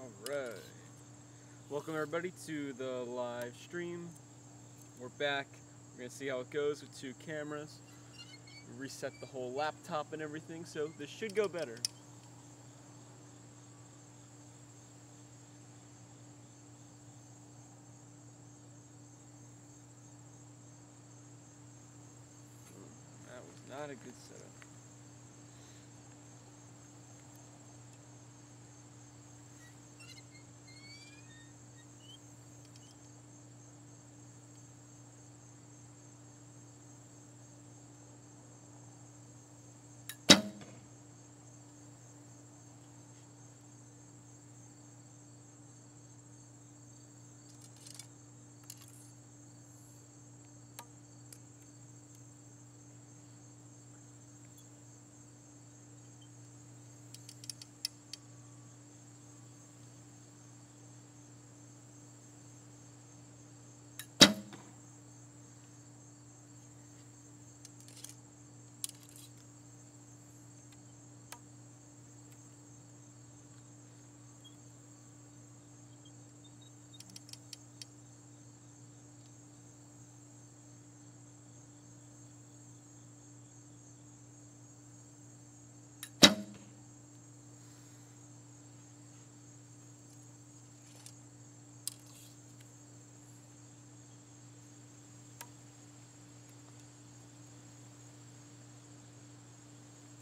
Alright. Welcome everybody to the live stream. We're back. We're going to see how it goes with two cameras. Reset the whole laptop and everything, so this should go better. That was not a good setup.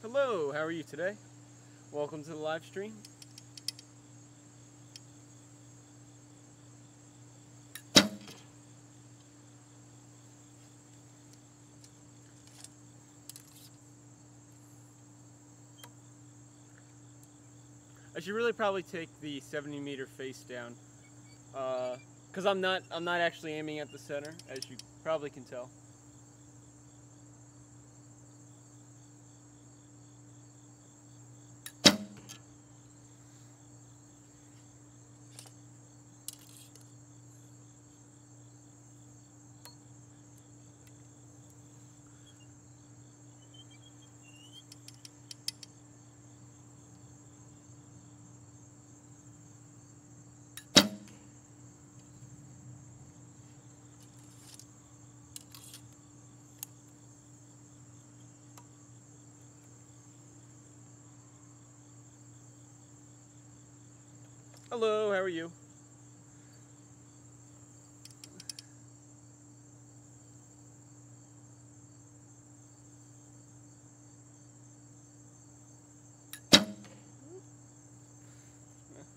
Hello, how are you today? Welcome to the live stream. I should really probably take the 70-meter face down, because I'm not actually aiming at the center, as you probably can tell. Hello, how are you?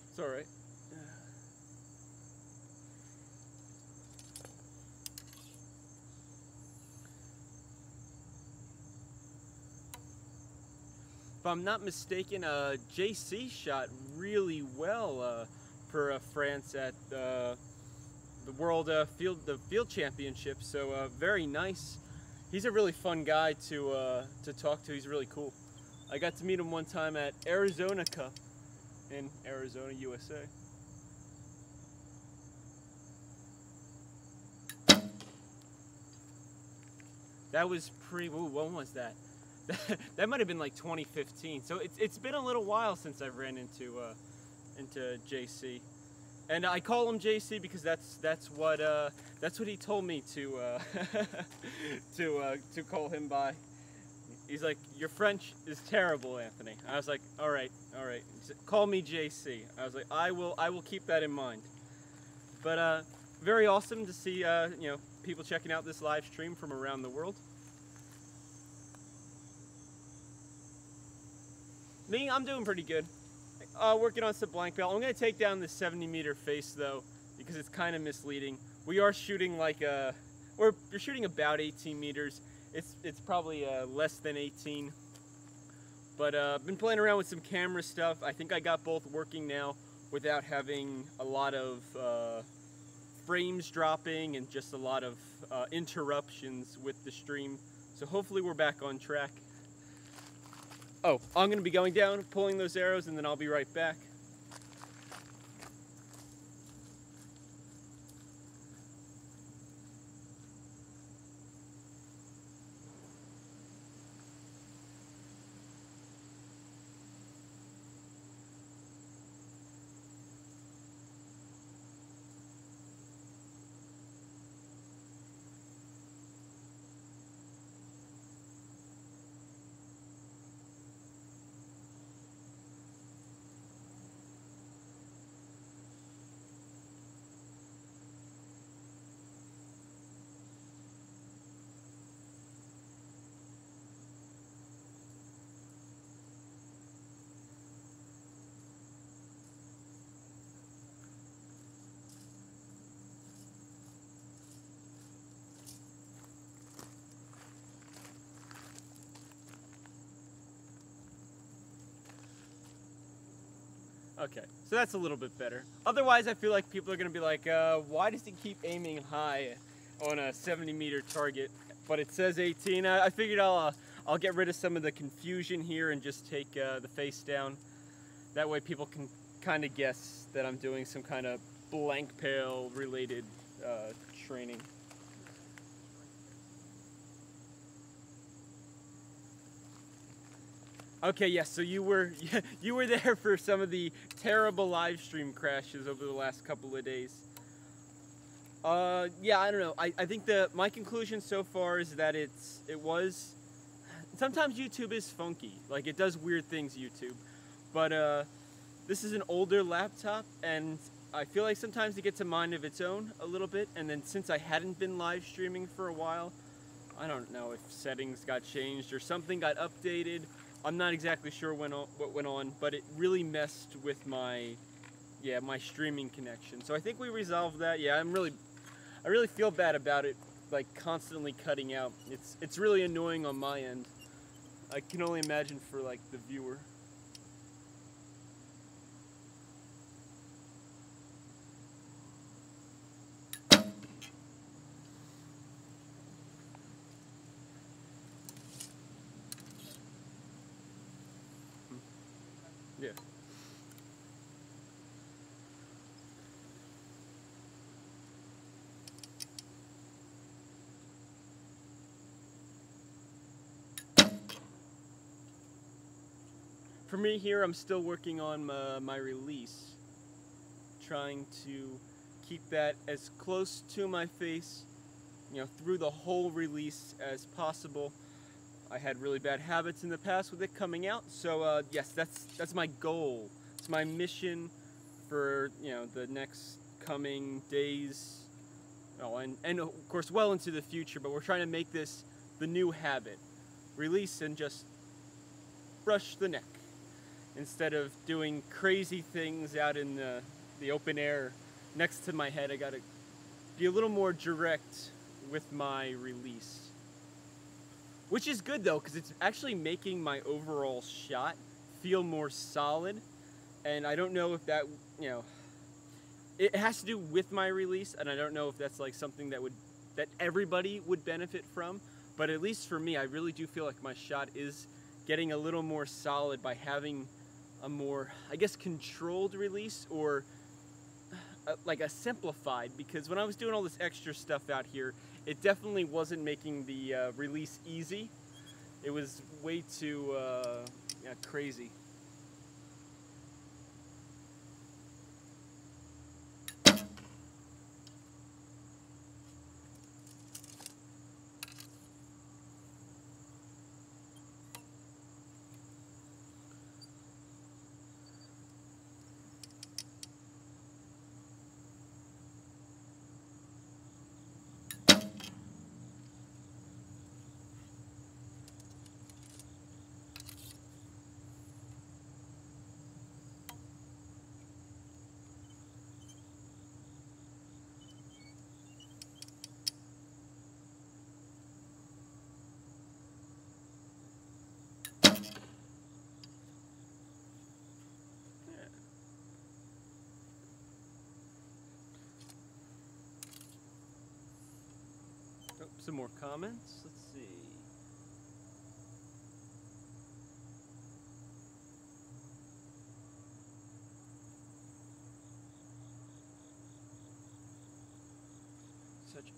It's alright. If I'm not mistaken, JC shot really well for France at the World Field Championship. So very nice. He's a really fun guy to talk to. He's really cool. I got to meet him one time at Arizona Cup in Arizona, USA. That was when was that? That might have been like 2015. So it's been a little while since I've ran into JC, and I call him JC because that's what he told me to to call him by. He's like, your French is terrible, Anthony. I was like, all right. He said, call me JC. I was like, I will keep that in mind. But very awesome to see people checking out this live stream from around the world. Me, I'm doing pretty good. Working on some blank belt. I'm going to take down the 70-meter face, though, because it's kind of misleading. We are shooting we're shooting about 18 meters. It's probably less than 18. But I've been playing around with some camera stuff. I think I got both working now without having a lot of frames dropping and just a lot of interruptions with the stream. So hopefully we're back on track. Oh, I'm going to be going down, pulling those arrows, and then I'll be right back. Okay, so that's a little bit better. Otherwise, I feel like people are gonna be like, why does he keep aiming high on a 70-meter target? But it says 18. I figured I'll get rid of some of the confusion here and just take the face down. That way people can kind of guess that I'm doing some kind of blank pale related training. Okay, yes, so you were there for some of the terrible live stream crashes over the last couple of days. Yeah, I don't know. I think my conclusion so far is that sometimes YouTube is funky. Like, it does weird things, YouTube. But this is an older laptop, and I feel like sometimes it gets a mind of its own a little bit. And then since I hadn't been live streaming for a while, I don't know if settings got changed or something got updated. I'm not exactly sure what went on, but it really messed with my streaming connection. So I think we resolved that. Yeah, I really feel bad about it, like constantly cutting out. It's really annoying on my end. I can only imagine for like the viewer. Yeah. For me here, I'm still working on my release, trying to keep that as close to my face, through the whole release as possible. I had really bad habits in the past with it coming out, so yes, that's my goal. It's my mission for the next coming days. Oh, and of course well into the future. But we're trying to make this the new habit: release and just brush the neck instead of doing crazy things out in the open air next to my head. I gotta be a little more direct with my release. Which is good though, because it's actually making my overall shot feel more solid. And I don't know if that, it has to do with my release, and I don't know if that's like something that everybody would benefit from. But at least for me, I really do feel like my shot is getting a little more solid by having a more, I guess, controlled release, or like a simplified, because when I was doing all this extra stuff out here, it definitely wasn't making the release easy. It was way too crazy. Oh, some more comments. Let's see.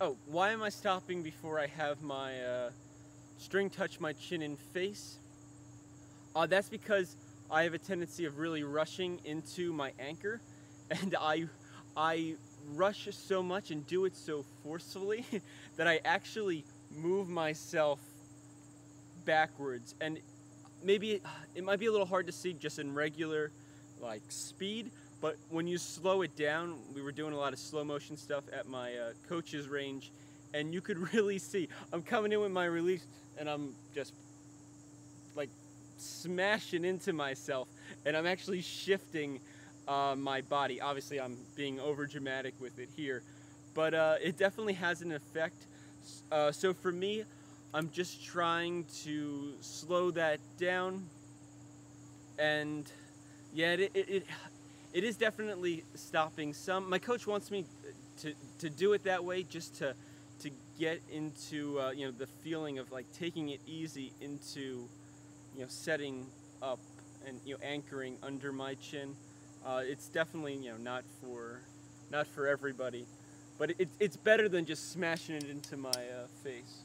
Oh, why am I stopping before I have my string touch my chin and face? That's because I have a tendency of really rushing into my anchor, and I rush so much and do it so forcefully that I actually move myself backwards. And maybe it might be a little hard to see just in regular like speed, but when you slow it down, we were doing a lot of slow motion stuff at my coach's range, and you could really see I'm coming in with my release and I'm just like smashing into myself, and I'm actually shifting my body. Obviously I'm being over dramatic with it here, but it definitely has an effect. So for me, I'm just trying to slow that down, and yeah, it is definitely stopping some. My coach wants me to do it that way, just to get into you know, the feeling of like taking it easy into, you know, setting up and, you know, anchoring under my chin. It's definitely, you know, not for everybody, but it's better than just smashing it into my face.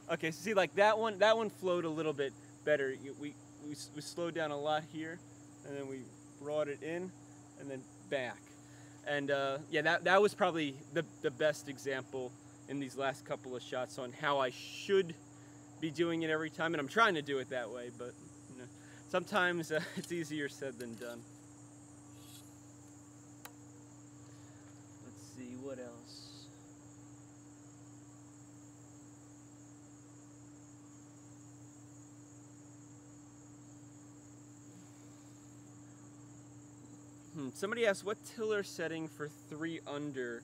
Okay, so see, like that one flowed a little bit better. We slowed down a lot here, and then we brought it in, and then back. And yeah, that was probably the best example in these last couple of shots on how I should be doing it every time. And I'm trying to do it that way, but you know, sometimes it's easier said than done. Let's see, what else? Somebody asked what tiller setting for 3 under,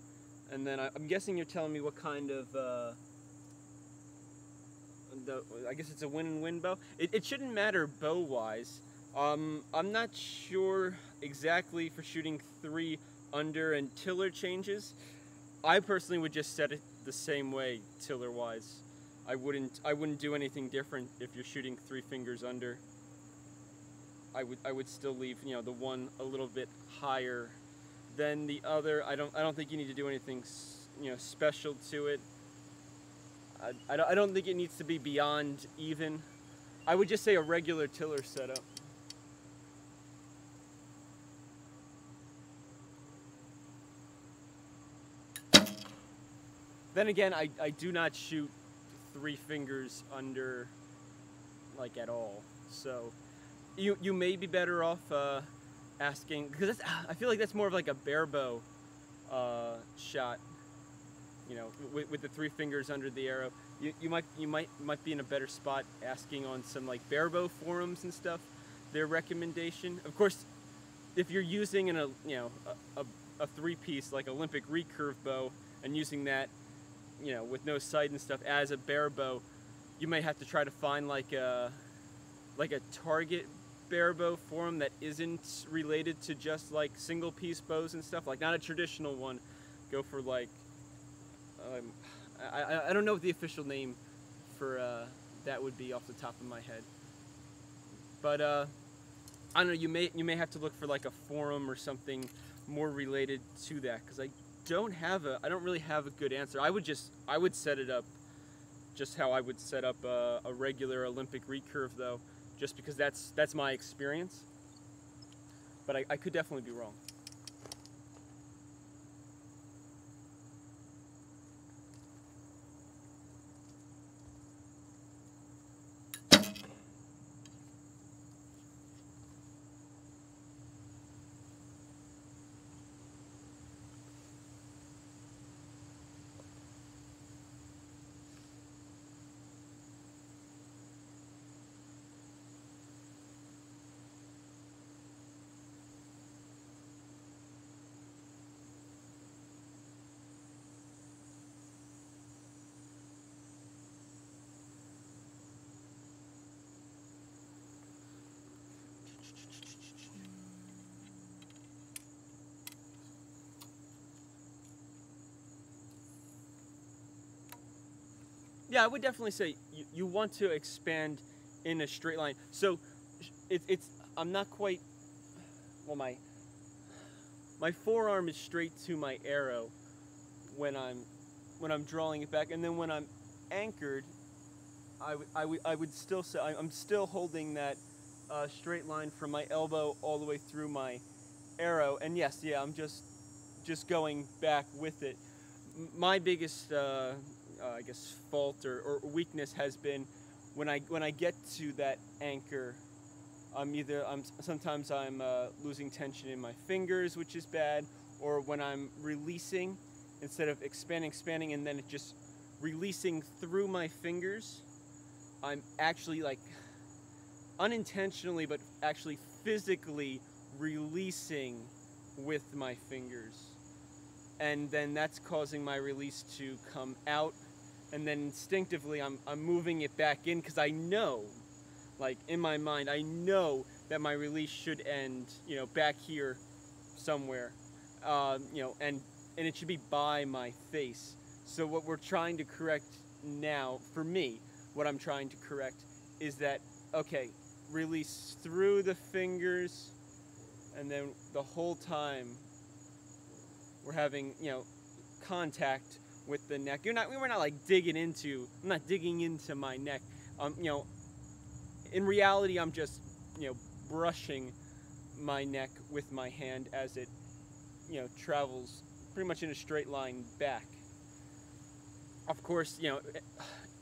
and then I'm guessing you're telling me what kind of, I guess it's a win-win bow. It shouldn't matter bow-wise. I'm not sure exactly for shooting 3 under and tiller changes. I personally would just set it the same way tiller-wise. I wouldn't do anything different if you're shooting 3 fingers under. I would still leave, you know, the one a little bit higher than the other. I don't think you need to do anything, you know, special to it. I don't think it needs to be beyond even. I would just say a regular tiller setup. Then again, I do not shoot 3 fingers under, like, at all. So you may be better off asking, because I feel like that's more of like a bare bow shot. You know, with the 3 fingers under the arrow, you might be in a better spot asking on some like bare bow forums and stuff their recommendation. Of course, if you're using a 3-piece like Olympic recurve bow and using that, you know, with no sight and stuff as a bare bow, you might have to try to find like a target bare bow forum that isn't related to just like single piece bows and stuff, like not a traditional one. Go for like I don't know what the official name for that would be off the top of my head, but I don't know, you may have to look for like a forum or something more related to that, because I don't really have a good answer. I would set it up just how I would set up a regular Olympic recurve though, just because that's my experience, but I could definitely be wrong. Yeah, I would definitely say you want to expand in a straight line. So I'm not quite, well, my forearm is straight to my arrow when I'm drawing it back, and then when I'm anchored, I would still say I'm still holding that straight line from my elbow all the way through my arrow. And yes, yeah, I'm just going back with it. My biggest I guess fault or weakness has been when I get to that anchor, sometimes I'm losing tension in my fingers, which is bad, or when I'm releasing, instead of expanding and then it just releasing through my fingers, I'm actually like unintentionally but actually physically releasing with my fingers, and then that's causing my release to come out. And then instinctively, I'm moving it back in, because I know, Like in my mind, I know that my release should end, you know, back here somewhere, you know, and it should be by my face. So what we're trying to correct now, for me, what I'm trying to correct is that, okay, release through the fingers, and then the whole time we're having, you know, contact with the neck. We're not like I'm not digging into my neck. You know, in reality, I'm just, you know, brushing my neck with my hand as it, you know, travels pretty much in a straight line back. Of course, you know,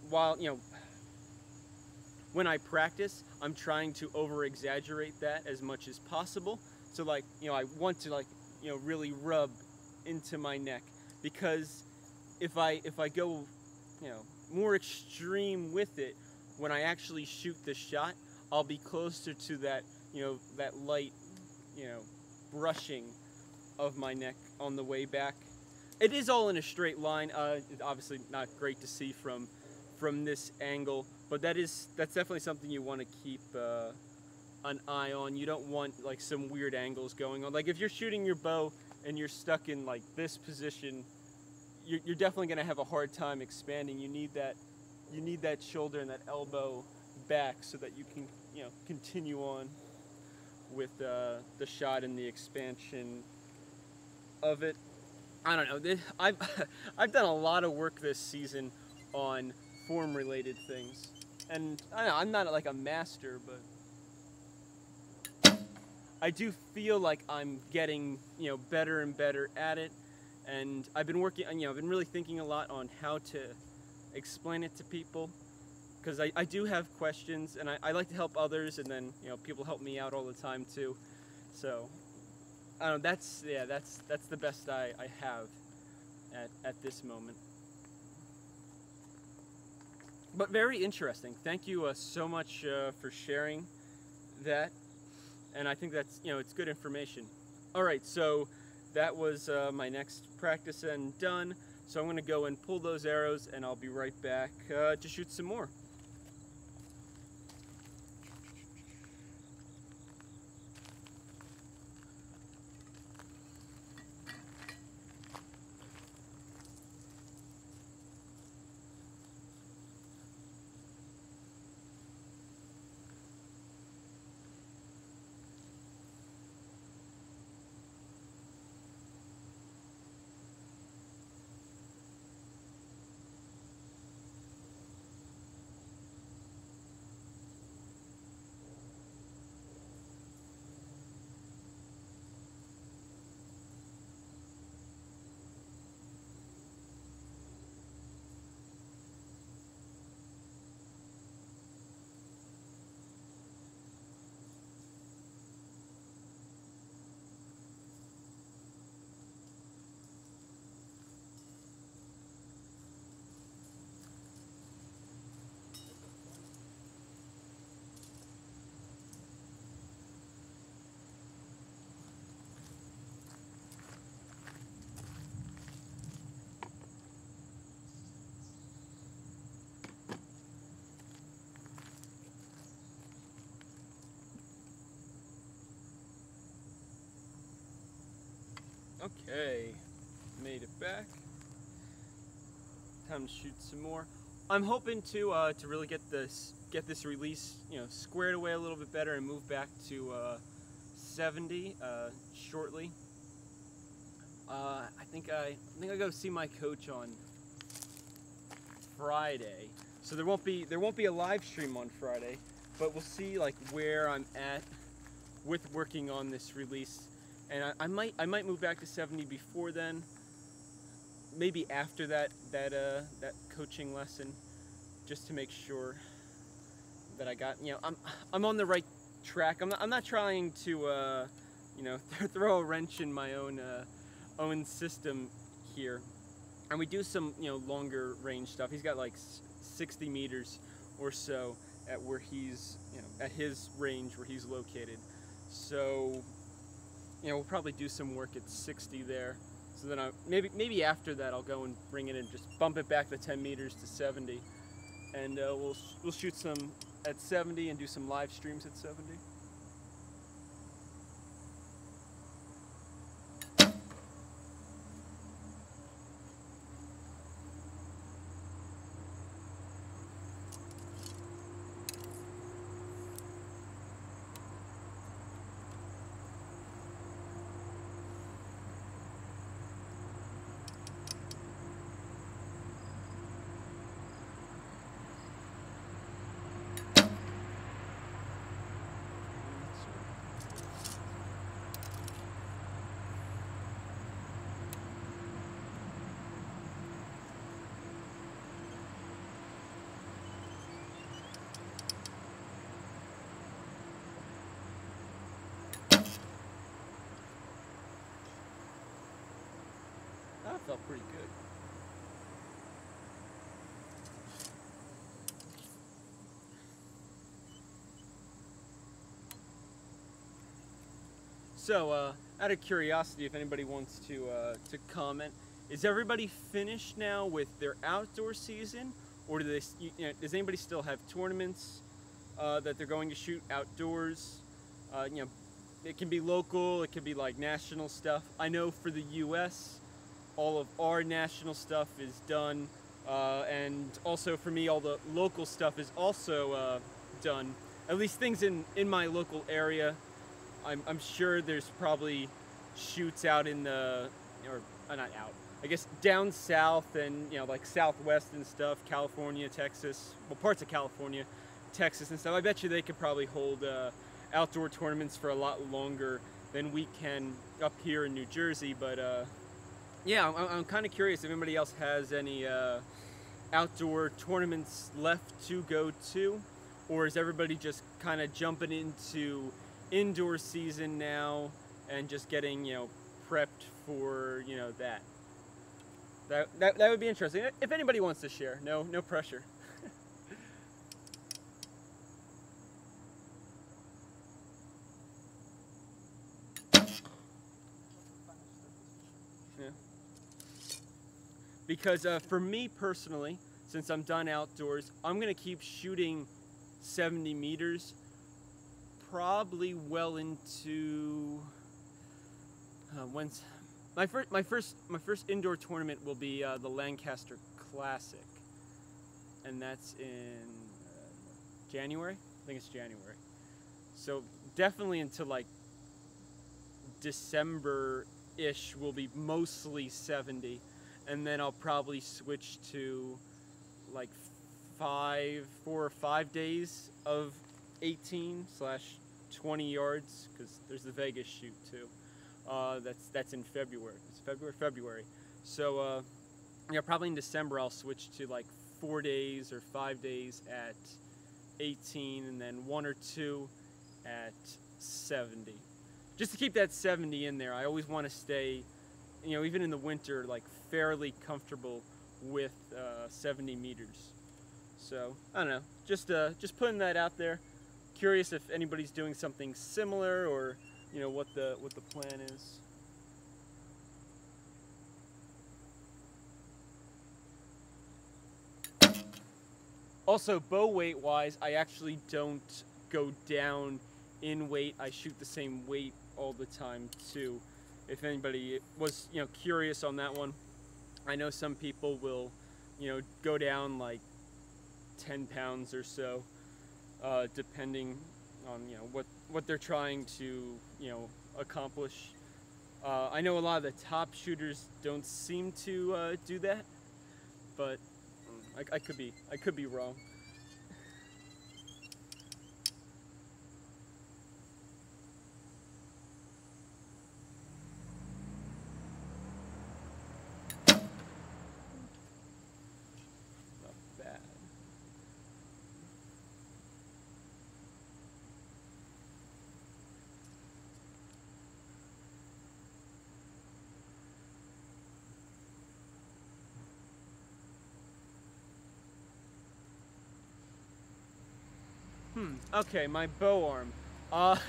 while, you know, when I practice, I'm trying to over exaggerate that as much as possible. So like, you know, I want to like, you know, really rub into my neck, because if I go, you know, more extreme with it, when I actually shoot the shot, I'll be closer to that, you know, that light, you know, brushing of my neck on the way back. It is all in a straight line. It's obviously not great to see from this angle, but that's definitely something you want to keep an eye on. You don't want like some weird angles going on. Like if you're shooting your bow and you're stuck in like this position, you're definitely going to have a hard time expanding. You need that shoulder and that elbow back so that you can, you know, continue on with the shot and the expansion of it. I don't know. I've done a lot of work this season on form-related things, and I don't know, I'm not like a master, but I do feel like I'm getting, you know, better and better at it. And I've been working, you know, I've been really thinking a lot on how to explain it to people, because I do have questions, and I like to help others, and then, you know, people help me out all the time too. So I don't know, that's the best I have at this moment. But very interesting. Thank you so much for sharing that, and I think that's, you know, it's good information. All right, so that was my next practice and done. So I'm going to go and pull those arrows, and I'll be right back to shoot some more. Okay, made it back. Time to shoot some more. I'm hoping to really get this release, you know, squared away a little bit better and move back to 70 shortly. I think I go see my coach on Friday, so there won't be a live stream on Friday, but we'll see like where I'm at with working on this release. And I might move back to 70 before then, maybe after that coaching lesson, just to make sure that I got, you know, I'm on the right track. I'm not trying to you know, throw a wrench in my own system here. And we do some, you know, longer range stuff. He's got like 60 meters or so at where he's, you know, at his range where he's located. So, you know, we'll probably do some work at 60 there. So then maybe after that I'll go and bring it in, just bump it back the 10 meters to 70, and we'll shoot some at 70 and do some live streams at 70. That felt pretty good. So, out of curiosity, if anybody wants to comment, is everybody finished now with their outdoor season, or do they? Does anybody still have tournaments that they're going to shoot outdoors? It can be local, it can be like national stuff. I know for the U.S., all of our national stuff is done, and also for me, all the local stuff is also done. At least things in my local area. I'm sure there's probably shoots out in the, or not out, I guess down south and like Southwest and stuff, California, Texas, well, parts of California, Texas and stuff. I bet you they could probably hold outdoor tournaments for a lot longer than we can up here in New Jersey. But yeah, I'm kind of curious if anybody else has any outdoor tournaments left to go to, or is everybody just kind of jumping into indoor season now and just getting prepped for that would be interesting if anybody wants to share. No pressure. Yeah. Because for me personally, since I'm done outdoors, I'm gonna keep shooting 70 meters probably well into when's my first indoor tournament will be the Lancaster Classic, and that's in January. I think it's January. So definitely until like December-ish will be mostly 70, and then I'll probably switch to like 4 or 5 days of 18/20 yards, because there's the Vegas shoot too. That's in February. It's February. So yeah, probably in December I'll switch to like 4 days or 5 days at 18, and then 1 or 2 at 70. Just to keep that 70 in there. I always want to stay, even in the winter, like fairly comfortable with 70 meters. So I don't know. Just putting that out there. Curious if anybody's doing something similar, or what the plan is. Also, bow weight wise, I actually don't go down in weight. I shoot the same weight all the time too. If anybody was curious on that one, I know some people will go down like 10 pounds or so, depending on what they're trying to accomplish. I know a lot of the top shooters don't seem to do that, but I could be wrong. Not bad. Okay, my bow arm.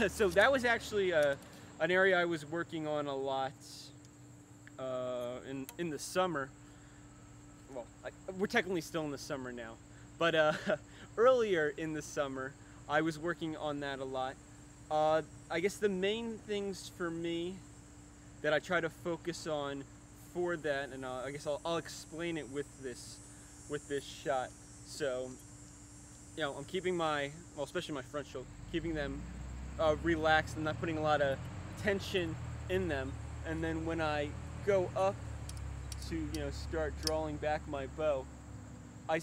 So that was actually an area I was working on a lot in the summer. Well, we're technically still in the summer now, but earlier in the summer, I was working on that a lot. I guess the main things for me that I try to focus on for that, and I guess I'll explain it with this shot. So, you know, I'm keeping my, well, especially my front shoulder, keeping them relaxed and not putting a lot of tension in them. And then when I go up to, you know, start drawing back my bow, I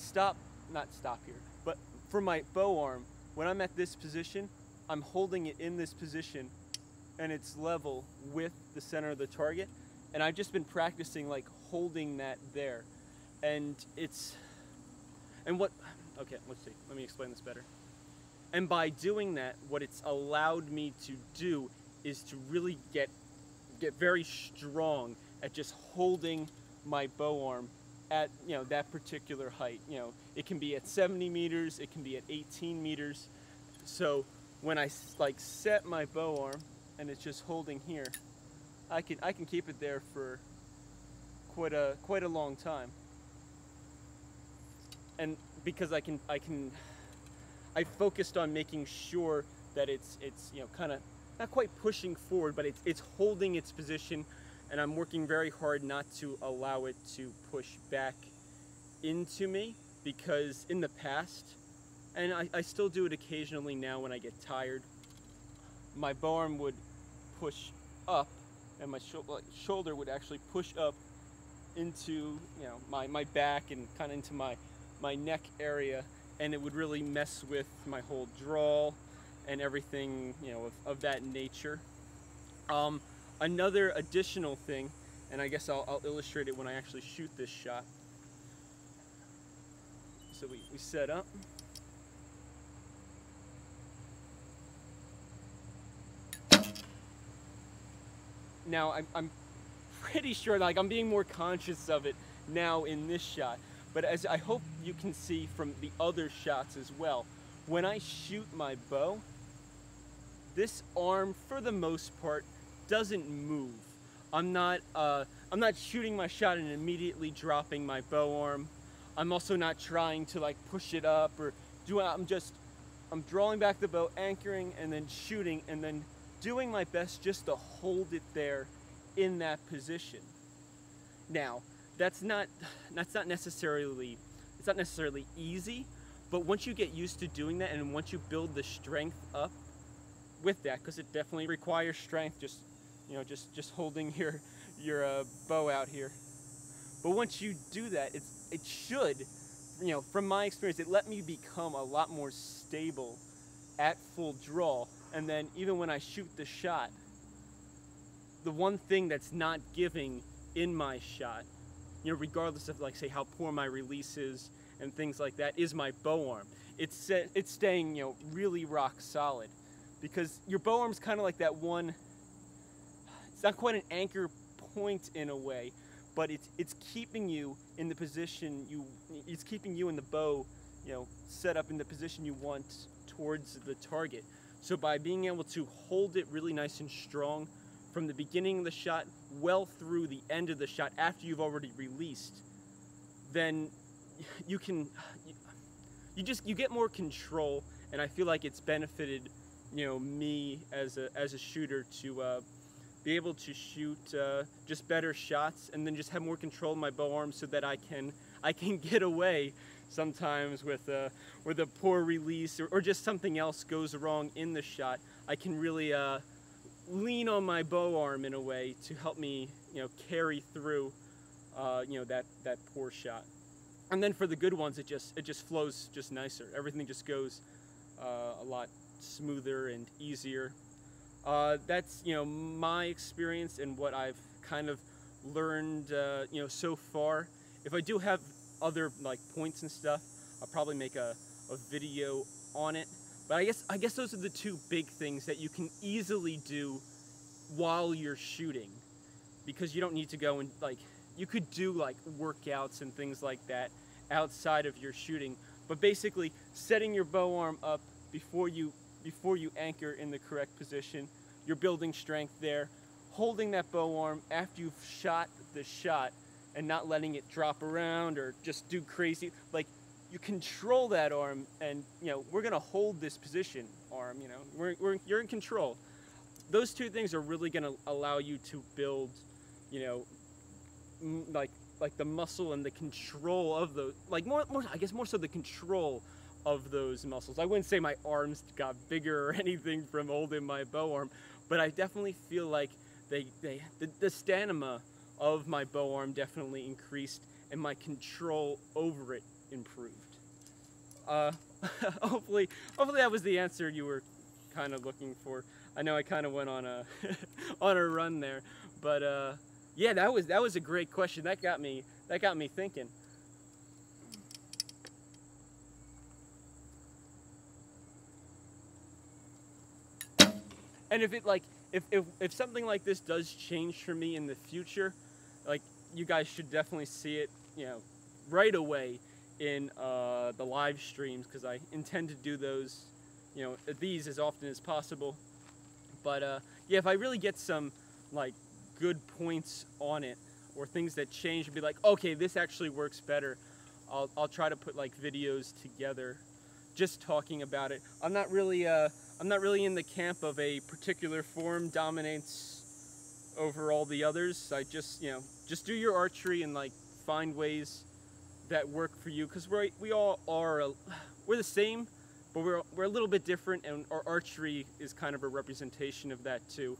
not stop here, but for my bow arm, when I'm at this position, I'm holding it in this position and it's level with the center of the target. And I've just been practicing like holding that there. And okay, let's see, let me explain this better. And by doing that, what it's allowed me to do is to really get very strong at just holding my bow arm at, you know, that particular height. You know, it can be at 70 meters, it can be at 18 meters. So when I like set my bow arm and it's just holding here, I can keep it there for quite a long time. And because I focused on making sure that it's you know, kind of not quite pushing forward, but it's holding its position, and I'm working very hard not to allow it to push back into me, because in the past, and I still do it occasionally now when I get tired, my bow arm would push up and my shoulder would actually push up into, you know, my back and kind of into my neck area, and it would really mess with my whole draw and everything, you know, of that nature. Another additional thing, and I guess I'll illustrate it when I actually shoot this shot. So we set up. Now I'm pretty sure, like, I'm being more conscious of it now in this shot, but as I hope you can see from the other shots as well, when I shoot my bow, this arm for the most part doesn't move. I'm not shooting my shot and immediately dropping my bow arm. I'm also not trying to like push it up or I'm drawing back the bow, anchoring, and then shooting, and then doing my best just to hold it there in that position. Now, it's not necessarily easy, but once you get used to doing that and once you build the strength up with that, because it definitely requires strength, just holding your bow out here. But once you do that, it should, you know, from my experience, it let me become a lot more stable at full draw. And then even when I shoot the shot, the one thing that's not giving in my shot, you know, regardless of, like, say, how poor my release is and things like that, is my bow arm. It's staying, you know, really rock solid, because your bow arm's kind of like that one. It's not quite an anchor point in a way, but it's keeping you in the position it's keeping you in the bow, you know, set up in the position you want towards the target. So by being able to hold it really nice and strong from the beginning of the shot well through the end of the shot after you've already released, then you get more control, and I feel like it's benefited, you know, me as a shooter to be able to shoot just better shots, and then just have more control in my bow arm, so that I can get away sometimes with a poor release, or just something else goes wrong in the shot. I can really lean on my bow arm in a way to help me, you know, carry through you know, that poor shot. And then for the good ones, it just flows just nicer. Everything just goes a lot smoother and easier. That's, you know, my experience and what I've kind of learned, you know, so far. If I do have other like points and stuff, I'll probably make a video on it. But I guess those are the two big things that you can easily do while you're shooting, because you don't need to go and, like, you could do like workouts and things like that outside of your shooting, but basically setting your bow arm up before you anchor in the correct position, you're building strength there. Holding that bow arm after you've shot the shot and not letting it drop around or just do crazy, like you control that arm, and we're gonna hold this position, arm. You're in control. Those two things are really gonna allow you to build, like the muscle and the control of those, like more I guess more so the control of those muscles. I wouldn't say my arms got bigger or anything from holding my bow arm, but I definitely feel like the stamina of my bow arm definitely increased, and my control over it improved. Hopefully that was the answer you were kind of looking for. I know I kind of went on a on a run there, but yeah, that was a great question. That got me thinking. And if something like this does change for me in the future, like, you guys should definitely see it, right away in the live streams, because I intend to do those, these as often as possible. But yeah, if I really get some like good points on it, or things that change and be like, okay, this actually works better, I'll try to put like videos together just talking about it. I'm not really in the camp of a particular form dominates over all the others. I just do your archery and like find ways that work for you, because we all are we're the same, but we're a little bit different, and our archery is kind of a representation of that too.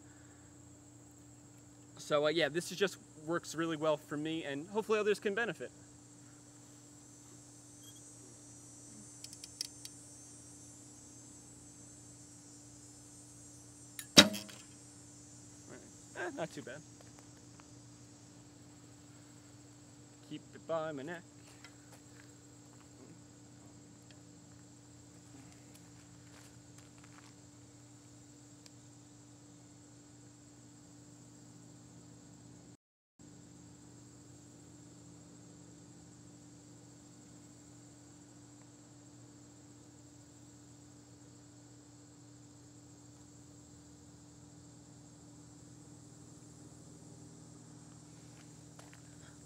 So yeah, this is just works really well for me, and hopefully others can benefit. Not too bad. Keep it by my neck.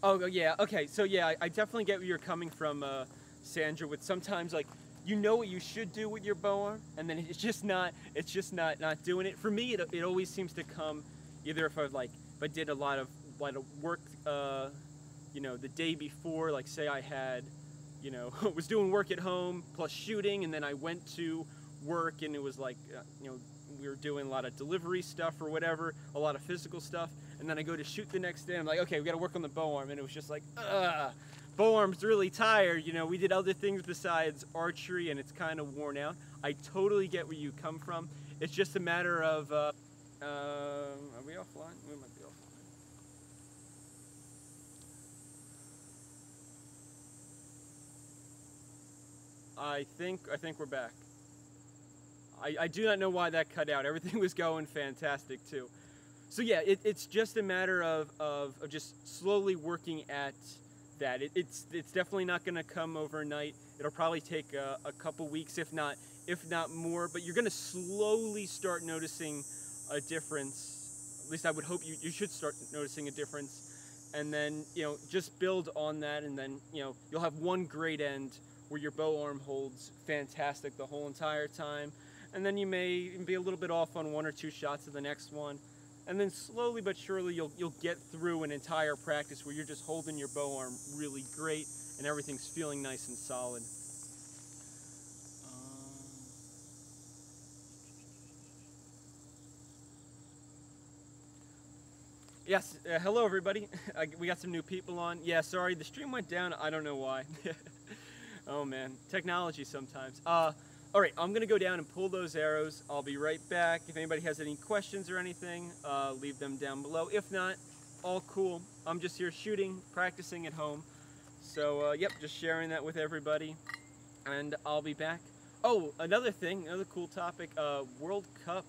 Oh yeah, okay, so yeah, I definitely get where you're coming from, Sandra, with sometimes, like, you know what you should do with your bow arm, and then it's just not doing it. For me, it always seems to come either if I did a lot of work, the day before, like say I had, was doing work at home plus shooting, and then I went to work, and it was like, we were doing a lot of delivery stuff or whatever, a lot of physical stuff, and then I go to shoot the next day, I'm like, okay, we gotta work on the bow arm, and it was just like, bow arm's really tired, we did other things besides archery, and it's kind of worn out. I totally get where you come from. It's just a matter of, are we offline? We might be offline. I think we're back. I do not know why that cut out. Everything was going fantastic too. So yeah, it's just a matter of just slowly working at that. It's definitely not going to come overnight. It'll probably take a couple weeks, if not more. But you're going to slowly start noticing a difference. At least I would hope you should start noticing a difference. And then just build on that, and then you'll have one great end where your bow arm holds fantastic the whole entire time. And then you may be a little bit off on one or two shots of the next one. And then slowly but surely you'll get through an entire practice where you're just holding your bow arm really great and everything's feeling nice and solid. Yes, hello everybody. We got some new people on. Yeah, sorry, the stream went down. I don't know why. Oh man, technology sometimes. All right, I'm gonna go down and pull those arrows. I'll be right back. If anybody has any questions or anything, leave them down below. If not, all cool. I'm just here shooting, practicing at home. So, yep, just sharing that with everybody. And I'll be back. Oh, another thing, another cool topic, World Cup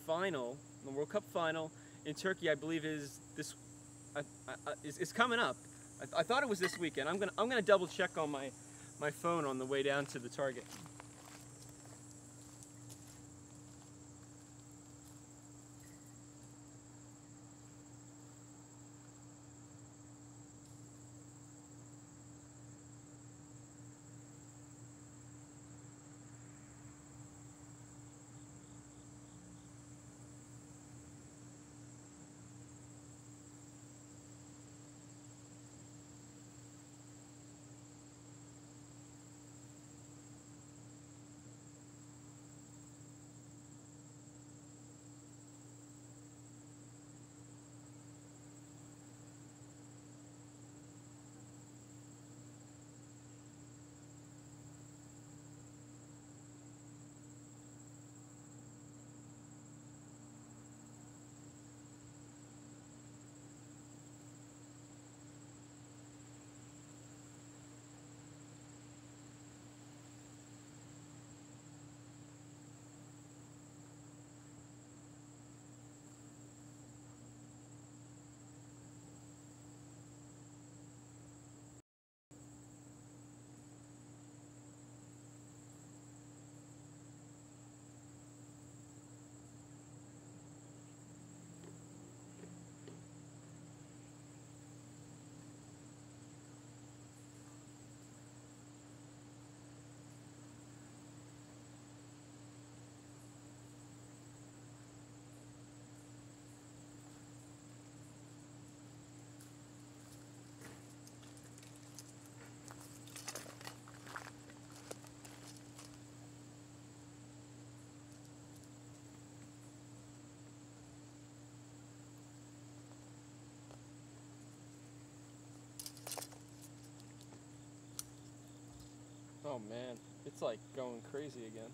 final. The World Cup final in Turkey, I believe, is coming up. I thought it was this weekend. I'm gonna double check on my phone on the way down to the target. Oh man, it's like going crazy again.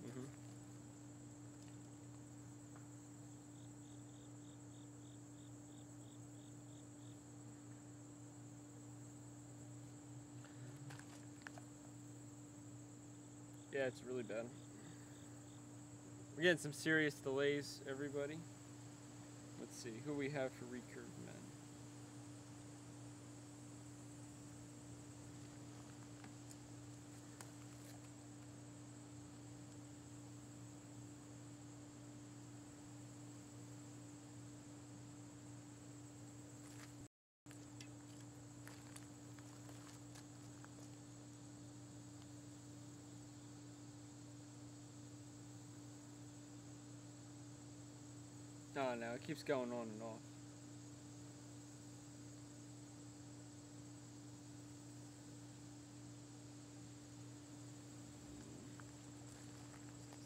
Mm-hmm. Yeah, it's really bad. We're getting some serious delays, everybody. Let's see, who we have for recurve men. Oh no, it keeps going on and off.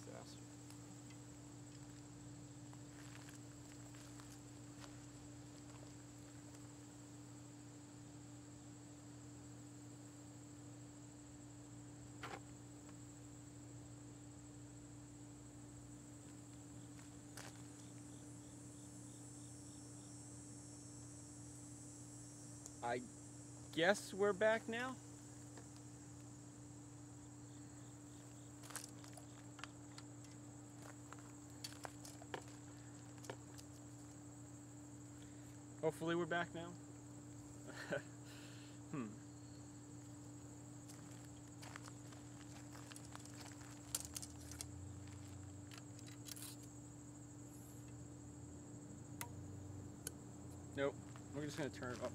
Disaster. I guess we're back now? Hopefully we're back now. Nope. We're just gonna turn it up.